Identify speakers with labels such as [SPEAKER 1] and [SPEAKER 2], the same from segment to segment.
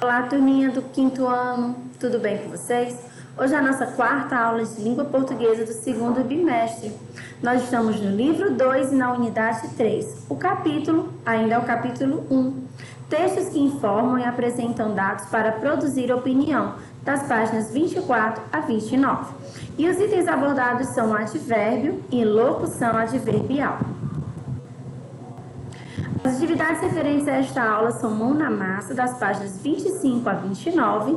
[SPEAKER 1] Olá, turminha do 5º ano, tudo bem com vocês? Hoje é a nossa 4ª aula de língua portuguesa do 2º bimestre. Nós estamos no livro 2 e na unidade 3. O capítulo ainda é o capítulo 1. Textos que informam e apresentam dados para produzir opinião, das páginas 24 a 29. E os itens abordados são advérbio e locução adverbial. As atividades referentes a esta aula são mão na massa, das páginas 25 a 29,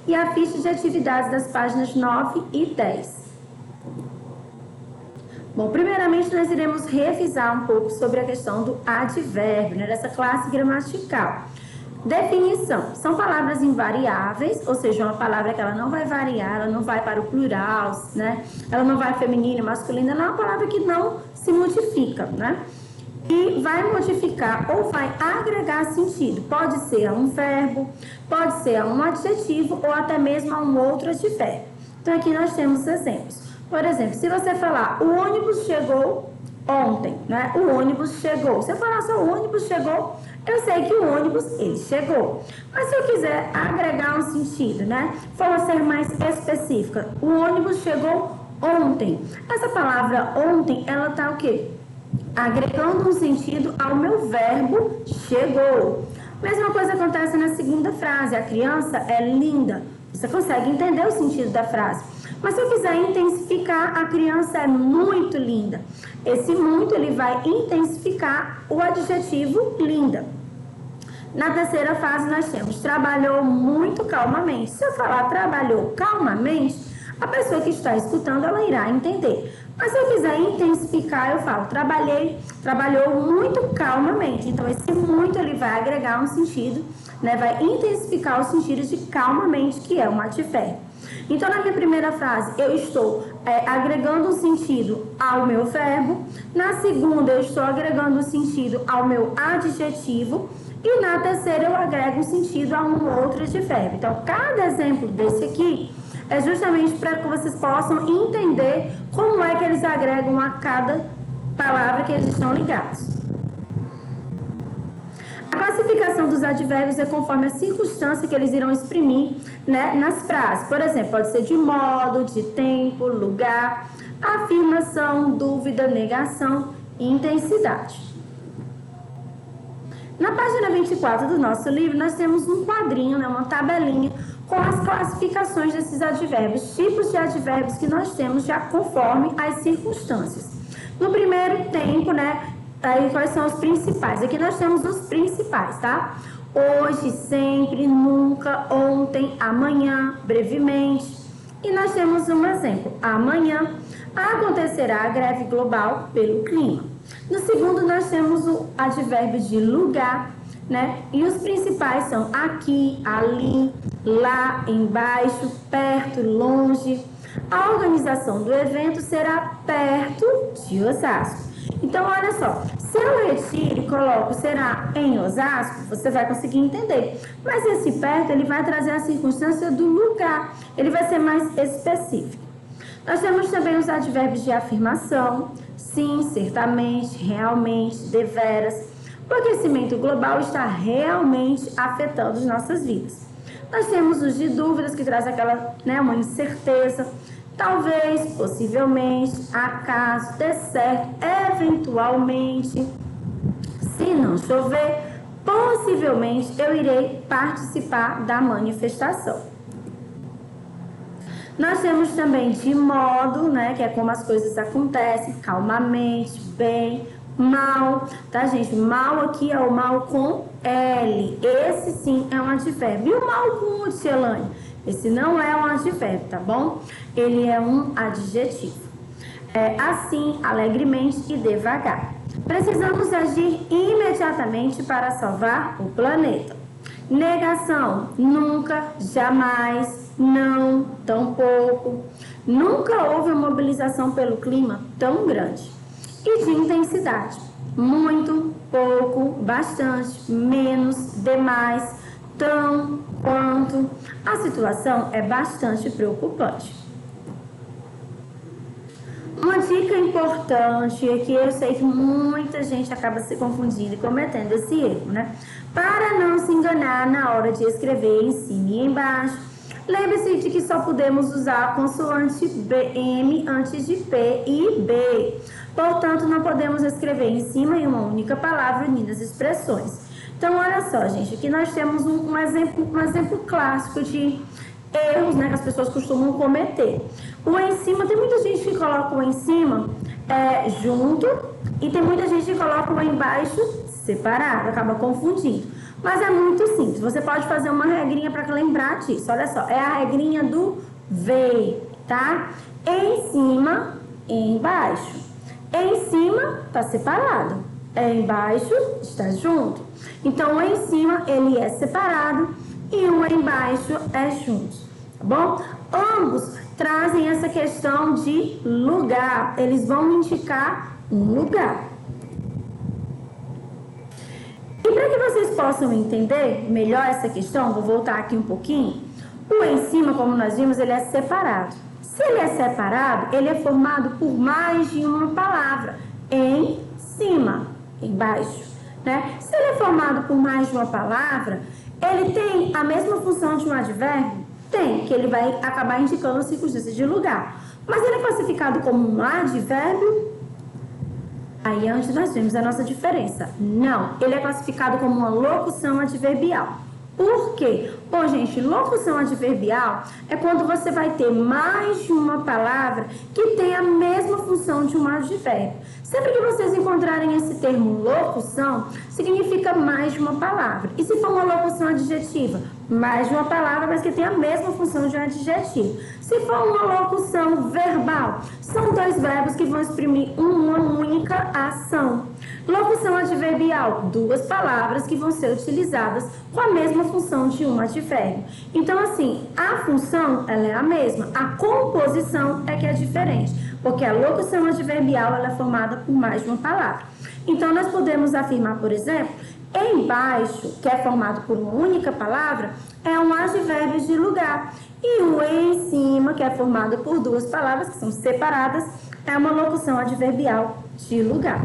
[SPEAKER 1] e a ficha de atividades das páginas 9 e 10. Bom, primeiramente nós iremos revisar um pouco sobre a questão do advérbio, dessa classe gramatical. Definição: são palavras invariáveis, ou seja, uma palavra que ela não vai variar, ela não vai para o plural, Ela não vai feminina e masculina, ela é uma palavra que não se modifica, E vai modificar ou vai agregar sentido. Pode ser a um verbo, pode ser a um adjetivo ou até mesmo a um outro advérbio. Então, aqui nós temos exemplos. Por exemplo, se você falar, o ônibus chegou ontem, O ônibus chegou. Se eu falar só o ônibus chegou, eu sei que o ônibus, ele chegou. Mas se eu quiser agregar um sentido, For ser mais específica, o ônibus chegou ontem. Essa palavra ontem, ela tá o quê? Agregando um sentido ao meu verbo chegou. Mesma coisa acontece na segunda frase, a criança é linda. Você consegue entender o sentido da frase. Mas se eu quiser intensificar, a criança é muito linda. Esse muito, ele vai intensificar o adjetivo linda. Na terceira fase, nós temos trabalhou muito calmamente. Se eu falar trabalhou calmamente, a pessoa que está escutando, ela irá entender. Mas se eu quiser intensificar, eu falo, trabalhou muito calmamente. Então, esse muito, ele vai agregar um sentido, vai intensificar o sentido de calmamente, que é um advérbio. Então, na minha primeira frase, eu estou agregando um sentido ao meu verbo. Na segunda, eu estou agregando um sentido ao meu adjetivo. E na terceira, eu agrego um sentido a um outro advérbio. Então, cada exemplo desse aqui é justamente para que vocês possam entender como é que eles agregam a cada palavra que eles estão ligados. A classificação dos advérbios é conforme a circunstância que eles irão exprimir, nas frases. Por exemplo, pode ser de modo, de tempo, lugar, afirmação, dúvida, negação e intensidade. Na página 24 do nosso livro, nós temos um quadrinho, uma tabelinha, com as classificações desses advérbios, tipos de advérbios que nós temos já conforme as circunstâncias. No primeiro tempo, aí quais são os principais? Aqui nós temos os principais, tá? Hoje, sempre, nunca, ontem, amanhã, brevemente. E nós temos um exemplo. Amanhã acontecerá a greve global pelo clima. No segundo, nós temos o advérbio de lugar, E os principais são aqui, ali, lá, embaixo, perto, longe. A organização do evento será perto de Osasco. Então, olha só, se eu retiro e coloco será em Osasco, você vai conseguir entender. Mas esse perto, ele vai trazer a circunstância do lugar. Ele vai ser mais específico. Nós temos também os advérbios de afirmação, sim, certamente, realmente, deveras. O aquecimento global está realmente afetando as nossas vidas. Nós temos os de dúvidas, que traz aquela, uma incerteza. Talvez, possivelmente, acaso, dê certo, eventualmente. Se não chover, possivelmente eu irei participar da manifestação. Nós temos também de modo, que é como as coisas acontecem, calmamente, bem, mal, tá, gente? Mal aqui é o mal com L. Esse sim é um advérbio. E o mal com U, Tielane? Esse não é um advérbio, tá bom? Ele é um adjetivo. Assim, alegremente e devagar. Precisamos agir imediatamente para salvar o planeta. Negação: nunca, jamais, não, tampouco. Nunca houve uma mobilização pelo clima tão grande. E de intensidade: muito, pouco, bastante, menos, demais, tão, quanto. A situação é bastante preocupante. Uma dica importante é que eu sei que muita gente acaba se confundindo e cometendo esse erro, né? Para não se enganar na hora de escrever em cima e embaixo, lembre-se de que só podemos usar a consoante M antes de P e B. Portanto, não podemos escrever em cima em uma única palavra unindo as expressões. Então, olha só, gente, aqui nós temos um exemplo clássico de erros, né, que as pessoas costumam cometer. O em cima, tem muita gente que coloca o em cima junto e tem muita gente que coloca o embaixo separado, acaba confundindo. Mas é muito simples, você pode fazer uma regrinha para lembrar disso. Olha só, é a regrinha do V, tá? Em cima, embaixo. Em cima, tá separado. Embaixo, está junto. Então, o em cima, ele é separado e o embaixo é junto, tá bom? Ambos trazem essa questão de lugar, eles vão indicar um lugar. E para que vocês possam entender melhor essa questão, vou voltar aqui um pouquinho, o em cima, como nós vimos, ele é separado. Se ele é separado, ele é formado por mais de uma palavra, em cima, embaixo, né? Se ele é formado por mais de uma palavra, ele tem a mesma função de um advérbio? Tem, que ele vai acabar indicando a circunstância de lugar. Mas ele é classificado como um advérbio? Aí antes nós vemos a nossa diferença. Não, ele é classificado como uma locução adverbial. Por quê? Bom, gente, locução adverbial é quando você vai ter mais de uma palavra que tem a mesma função de um advérbio. Sempre que vocês encontrarem esse termo locução, significa mais de uma palavra. E se for uma locução adjetiva? Mais de uma palavra, mas que tem a mesma função de um adjetivo. Se for uma locução verbal, são dois verbos que vão exprimir uma única ação. Locução adverbial, duas palavras que vão ser utilizadas com a mesma função de um advérbio. Então, assim, a função ela é a mesma, a composição é que é diferente, porque a locução adverbial ela é formada por mais de uma palavra. Então, nós podemos afirmar, por exemplo, embaixo, que é formado por uma única palavra, é um advérbio de lugar. E o em cima, que é formado por duas palavras que são separadas, é uma locução adverbial de lugar.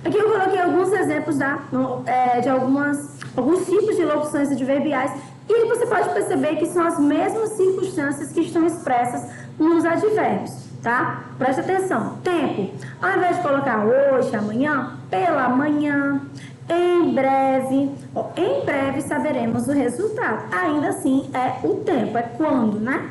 [SPEAKER 1] Aqui eu coloquei alguns exemplos de alguns tipos de locuções adverbiais e você pode perceber que são as mesmas circunstâncias que estão expressas nos advérbios, tá? Preste atenção. Tempo. Ao invés de colocar hoje, amanhã, pela manhã, em breve. Em breve saberemos o resultado. Ainda assim é o tempo, é quando, né?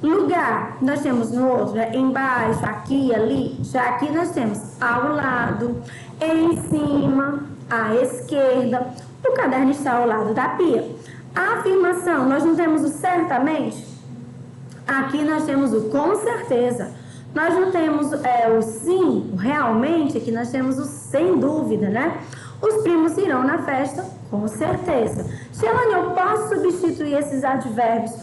[SPEAKER 1] Lugar, nós temos no outro, né? Embaixo, aqui, ali. Já aqui nós temos ao lado, em cima, à esquerda. O caderno está ao lado da pia. A afirmação, nós não temos o certamente. Aqui nós temos o com certeza. Nós não temos o sim, o realmente. Aqui nós temos o sem dúvida, né? Os primos irão na festa, com certeza. Gelane, eu posso substituir esses advérbios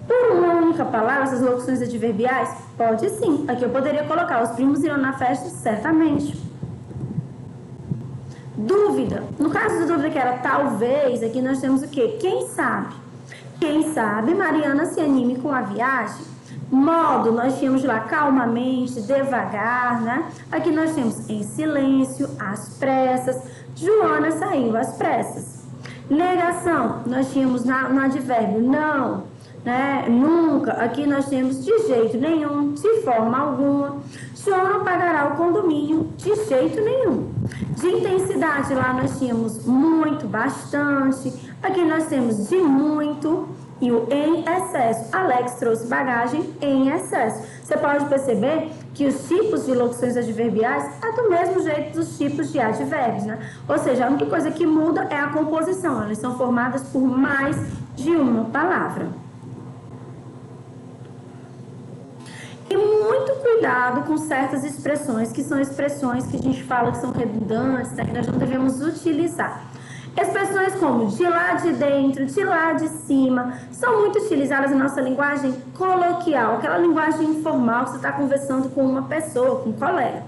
[SPEAKER 1] por uma única palavra, essas locuções adverbiais? Pode sim. Aqui eu poderia colocar, os primos irão na festa, certamente. Dúvida. No caso da dúvida que era talvez, aqui nós temos o quê? Quem sabe? Quem sabe, Mariana se anime com a viagem. Modo, nós tínhamos lá calmamente, devagar, né? Aqui nós temos em silêncio, às pressas. Joana saiu às pressas. Negação, nós tínhamos no advérbio não, né? Nunca. Aqui nós temos de jeito nenhum, de forma alguma. João não pagará o condomínio de jeito nenhum. De intensidade, lá nós tínhamos muito, bastante. Aqui nós temos de muito e o em excesso. Alex trouxe bagagem em excesso. Você pode perceber que os tipos de locuções adverbiais é do mesmo jeito dos tipos de advérbios, né? Ou seja, a única coisa que muda é a composição. Elas são formadas por mais de uma palavra. E muito cuidado com certas expressões, que são expressões que a gente fala que são redundantes, né, que nós não devemos utilizar. Expressões como de lá de dentro, de lá de cima, são muito utilizadas na nossa linguagem coloquial, aquela linguagem informal que você está conversando com uma pessoa, com um colega.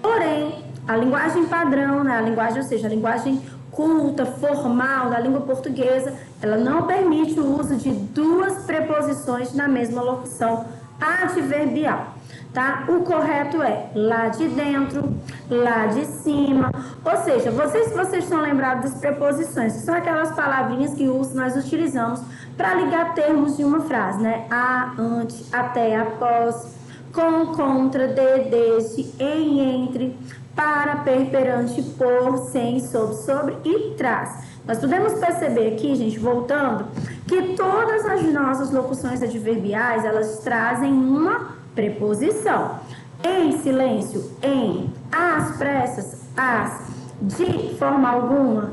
[SPEAKER 1] Porém, a linguagem padrão, né, a linguagem, ou seja, a linguagem culta, formal da língua portuguesa, ela não permite o uso de duas preposições na mesma locução adverbial, tá? O correto é lá de dentro, lá de cima. Ou seja, vocês estão lembrados das preposições, que são aquelas palavrinhas que nós utilizamos para ligar termos de uma frase, né? A, ante, até, após, com, contra, de, desde, em, entre, para, per, perante, por, sem, sobre e traz. Nós podemos perceber aqui, gente, voltando, que todas as nossas locuções adverbiais, elas trazem uma preposição. Em silêncio, em. Às pressas, às. De forma alguma,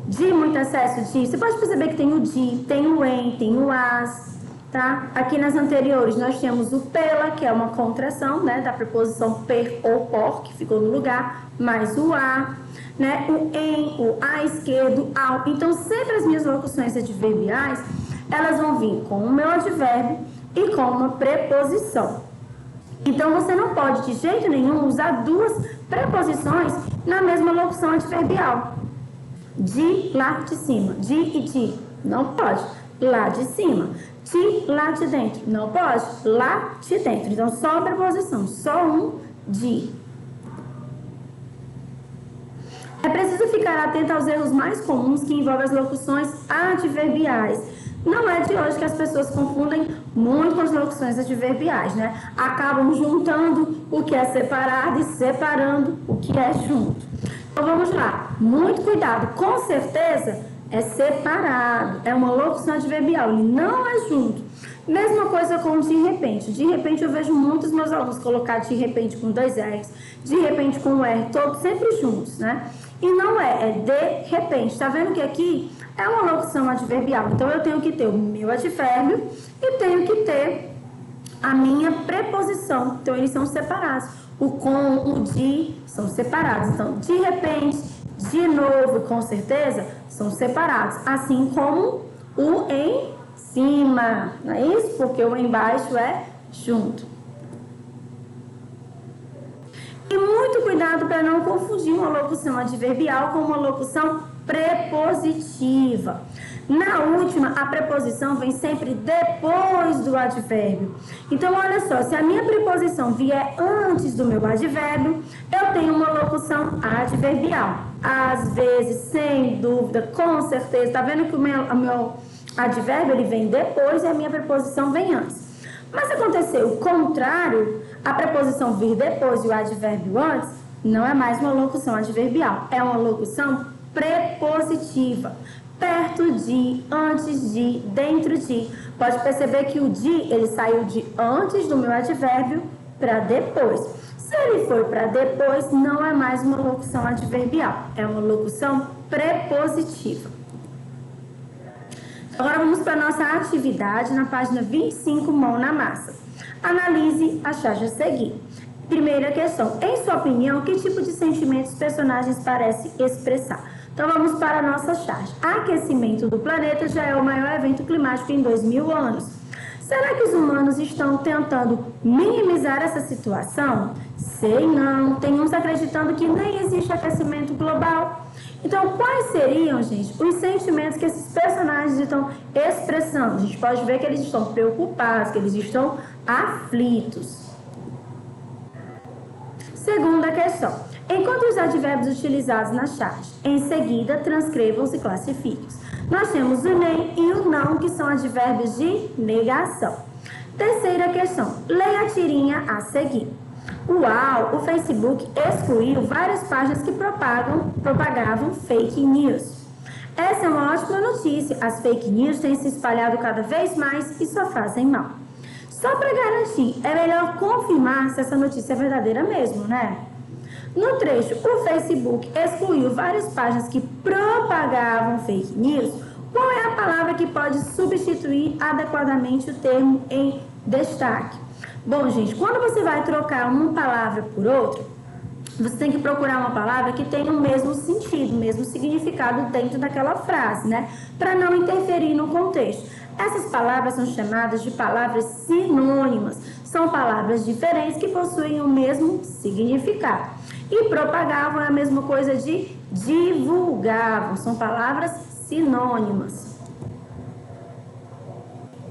[SPEAKER 1] de muito excesso, de. Você pode perceber que tem o de, tem o em, tem o as, tá? Aqui nas anteriores nós temos o pela, que é uma contração, né, da preposição per ou por, que ficou no lugar, mais o a, né, o em, o à esquerdo, o ao. Então, sempre as minhas locuções adverbiais, elas vão vir com o meu advérbio e com uma preposição. Então, você não pode, de jeito nenhum, usar duas preposições na mesma locução adverbial. De, lá de cima. De e de. Não pode. Lá de cima. De, lá de dentro. Não pode. Lá de dentro. Então, só a preposição. Só um de. É preciso ficar atento aos erros mais comuns que envolvem as locuções adverbiais. Não é de hoje que as pessoas confundem muito com as locuções adverbiais, né? Acabam juntando o que é separado e separando o que é junto. Então, vamos lá. Muito cuidado. Com certeza, é separado. É uma locução adverbial. Ele não é junto. Mesma coisa com de repente. De repente, eu vejo muitos meus alunos colocar de repente com dois R's, de repente com um R, todos sempre juntos, né? E não é de repente. Tá vendo que aqui é uma locução adverbial. Então, eu tenho que ter o meu advérbio e tenho que ter a minha preposição. Então, eles são separados. O com, o de são separados. Então, de repente, de novo, com certeza, são separados. Assim como o em cima. Não é isso? Porque o embaixo é junto. E muito cuidado para não confundir uma locução adverbial com uma locução prepositiva. Na última, a preposição vem sempre depois do advérbio. Então, olha só, se a minha preposição vier antes do meu advérbio, eu tenho uma locução adverbial. Às vezes, sem dúvida, com certeza. Tá vendo que o meu advérbio ele vem depois e a minha preposição vem antes. Mas se acontecer o contrário, a preposição vir depois e o advérbio antes, não é mais uma locução adverbial, é uma locução prepositiva. Perto de, antes de, dentro de. Pode perceber que o de, ele saiu de antes do meu advérbio para depois. Se ele for para depois, não é mais uma locução adverbial, é uma locução prepositiva. Agora vamos para a nossa atividade na página 25, mão na massa. Analise a charge a seguir. Primeira questão. Em sua opinião, que tipo de sentimentos os personagens parecem expressar? Então vamos para a nossa charge. Aquecimento do planeta já é o maior evento climático em 2000 anos. Será que os humanos estão tentando minimizar essa situação? Sei não. Tem uns acreditando que nem existe aquecimento global. Então, quais seriam, gente, os sentimentos que esses personagens estão expressando? A gente pode ver que eles estão preocupados, que eles estão aflitos. Segunda questão. Encontre os advérbios utilizados na charge. Em seguida, transcrevam-os e classifiquem-os. Nós temos o nem e o não, que são advérbios de negação. Terceira questão. Leia a tirinha a seguir. Uau, o Facebook excluiu várias páginas que propagavam fake news. Essa é uma ótima notícia. As fake news têm se espalhado cada vez mais e só fazem mal. Só para garantir, é melhor confirmar se essa notícia é verdadeira mesmo, né? No trecho, o Facebook excluiu várias páginas que propagavam fake news. Qual é a palavra que pode substituir adequadamente o termo em destaque? Bom, gente, quando você vai trocar uma palavra por outra, você tem que procurar uma palavra que tenha o mesmo sentido, o mesmo significado dentro daquela frase, né? Para não interferir no contexto. Essas palavras são chamadas de palavras sinônimas. São palavras diferentes que possuem o mesmo significado. E propagavam é a mesma coisa de divulgavam. São palavras sinônimas.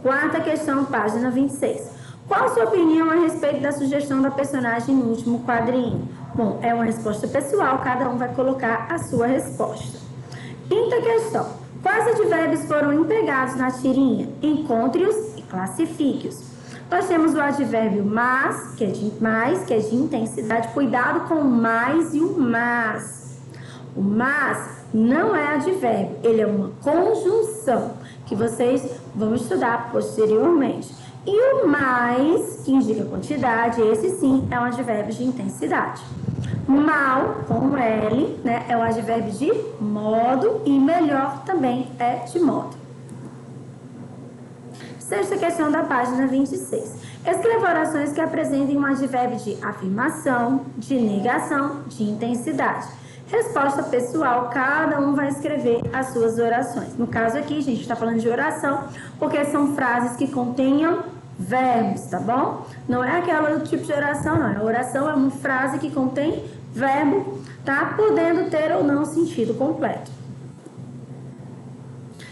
[SPEAKER 1] Quarta questão, página 26. Qual a sua opinião a respeito da sugestão da personagem no último quadrinho? Bom, é uma resposta pessoal, cada um vai colocar a sua resposta. Quinta questão. Quais advérbios foram empregados na tirinha? Encontre-os e classifique-os. Nós temos o advérbio mas, que é de intensidade. Cuidado com o mais e o mas. O mas não é advérbio, ele é uma conjunção que vocês vão estudar posteriormente. E o mais, que indica quantidade, esse sim é um advérbio de intensidade. Mal, com L, né, é um advérbio de modo e melhor também é de modo. Sexta questão da página 26. Escreva orações que apresentem um advérbio de afirmação, de negação, de intensidade. Resposta pessoal, cada um vai escrever as suas orações. No caso aqui, gente, está falando de oração, porque são frases que contenham verbos, tá bom? Não é aquela tipo de oração, não. A oração é uma frase que contém verbo, tá? Podendo ter ou não sentido completo.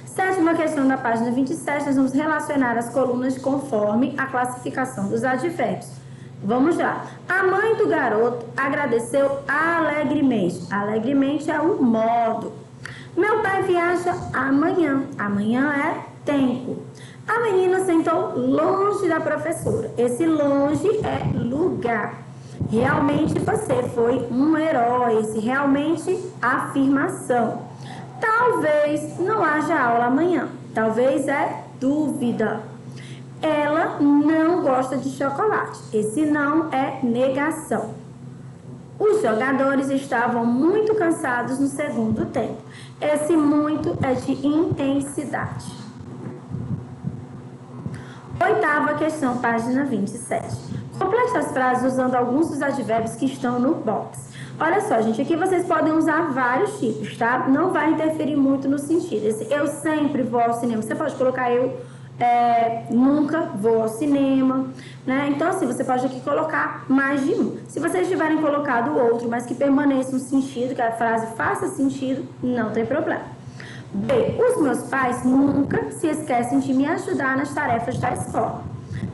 [SPEAKER 1] Sétima questão da página 27, nós vamos relacionar as colunas conforme a classificação dos advérbios. Vamos lá. A mãe do garoto agradeceu alegremente. Alegremente é o modo. Meu pai viaja amanhã. Amanhã é tempo. A menina sentou longe da professora. Esse longe é lugar. Realmente você foi um herói. Esse realmente afirmação. Talvez não haja aula amanhã. Talvez é dúvida. Ela não gosta de chocolate. Esse não é negação. Os jogadores estavam muito cansados no segundo tempo. Esse muito é de intensidade. Oitava questão, página 27. Complete as frases usando alguns dos advérbios que estão no box. Olha só, gente, aqui vocês podem usar vários tipos, tá? Não vai interferir muito no sentido. Esse eu sempre vou ao cinema. Você pode colocar eu nunca vou ao cinema, né? Então, assim, você pode aqui colocar mais de um. Se vocês tiverem colocado outro, mas que permaneça um sentido, que a frase faça sentido, não tem problema. B. Os meus pais nunca se esquecem de me ajudar nas tarefas da escola.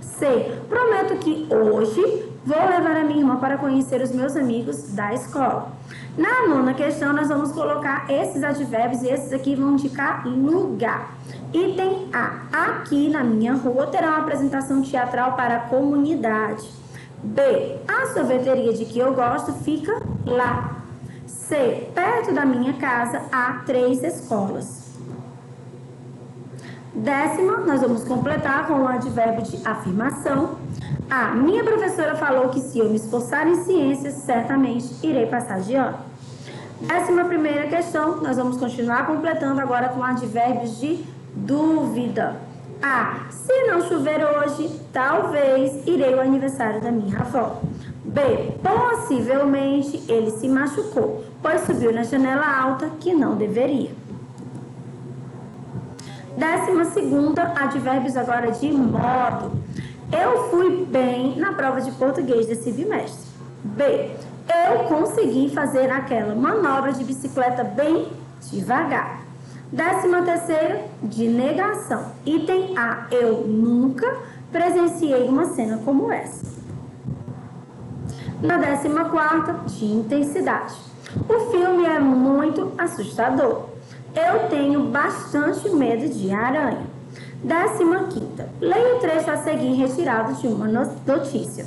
[SPEAKER 1] C. Prometo que hoje vou levar a minha irmã para conhecer os meus amigos da escola. Na nona questão, nós vamos colocar esses advérbios e esses aqui vão indicar lugar. Item A. Aqui na minha rua terá uma apresentação teatral para a comunidade. B. A sorveteria de que eu gosto fica lá. C. Perto da minha casa há 3 escolas. Décima, nós vamos completar com o advérbio de afirmação. A. Minha professora falou que se eu me esforçar em ciências, certamente irei passar de ano. 11ª questão, nós vamos continuar completando agora com advérbios de dúvida. A. Se não chover hoje, talvez irei ao aniversário da minha avó. B. Possivelmente ele se machucou, pois subiu na janela alta que não deveria. 12ª, advérbios agora de modo. Eu fui bem na prova de português desse bimestre. B. Eu consegui fazer aquela manobra de bicicleta bem devagar. 13ª, de negação. Item A. Eu nunca presenciei uma cena como essa. Na 14ª, de intensidade. O filme é muito assustador. Eu tenho bastante medo de aranha. 15ª. Leia o trecho a seguir retirado de uma notícia.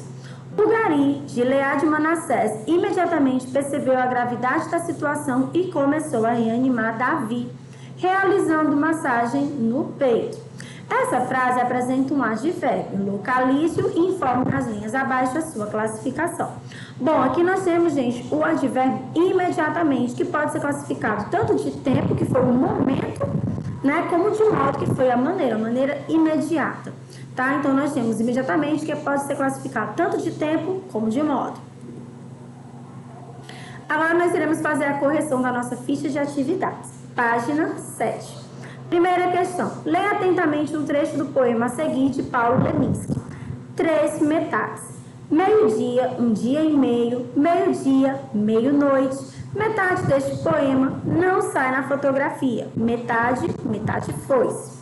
[SPEAKER 1] O Gari, de Leá de Manassés, imediatamente percebeu a gravidade da situação e começou a reanimar Davi, realizando massagem no peito. Essa frase apresenta um advérbio localício e informa nas linhas abaixo a sua classificação. Bom, aqui nós temos, gente, o advérbio imediatamente, que pode ser classificado tanto de tempo, que foi o momento, né, como de modo, que foi a maneira imediata. Tá? Então, nós temos imediatamente, que pode ser classificado tanto de tempo como de modo. Agora, nós iremos fazer a correção da nossa ficha de atividades. Página 7. Primeira questão. Leia atentamente um trecho do poema a seguir de Paulo Leminski. 3 metades. Meio-dia, um dia e meio, meio-dia, meio-noite. Metade deste poema não sai na fotografia. Metade foi-se.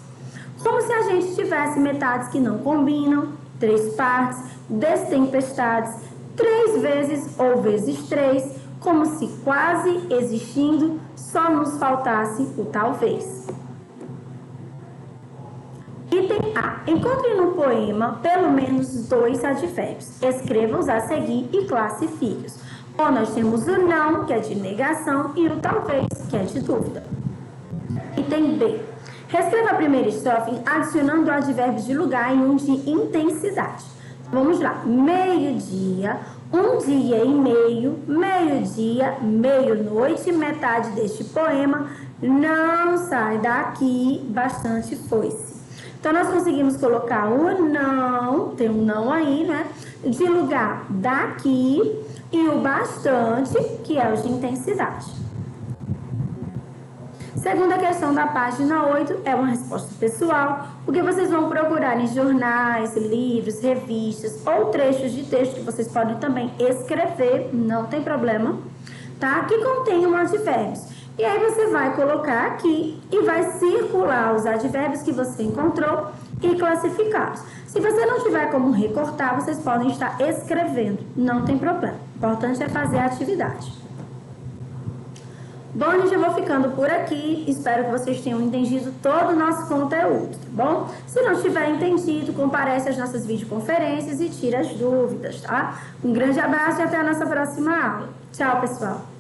[SPEAKER 1] Como se a gente tivesse metades que não combinam, 3 partes, destempestades, 3 vezes ou vezes 3, como se quase existindo só nos faltasse o talvez. Item A. Encontre no poema pelo menos 2 advérbios. Escreva-os a seguir e classifique-os. Bom, nós temos o não, que é de negação, e o talvez, que é de dúvida. Item B. Reescreva a primeira estrofe adicionando advérbios de lugar em um de intensidade. Vamos lá. Meio-dia, um dia e meio, meio-dia, meio-noite, metade deste poema, não sai daqui, bastante foi-se. Então, nós conseguimos colocar o não, tem um não aí, né? De lugar daqui e o bastante, que é o de intensidade. Segunda questão da página 8 é uma resposta pessoal, o que vocês vão procurar em jornais, livros, revistas ou trechos de texto que vocês podem também escrever, não tem problema, tá? Que contenham advérbios. E aí você vai colocar aqui e vai circular os advérbios que você encontrou e classificá-los. Se você não tiver como recortar, vocês podem estar escrevendo, não tem problema. O importante é fazer a atividade. Bom, gente, eu vou ficando por aqui. Espero que vocês tenham entendido todo o nosso conteúdo, tá bom? Se não tiver entendido, comparece às nossas videoconferências e tira as dúvidas, tá? Um grande abraço e até a nossa próxima aula. Tchau, pessoal!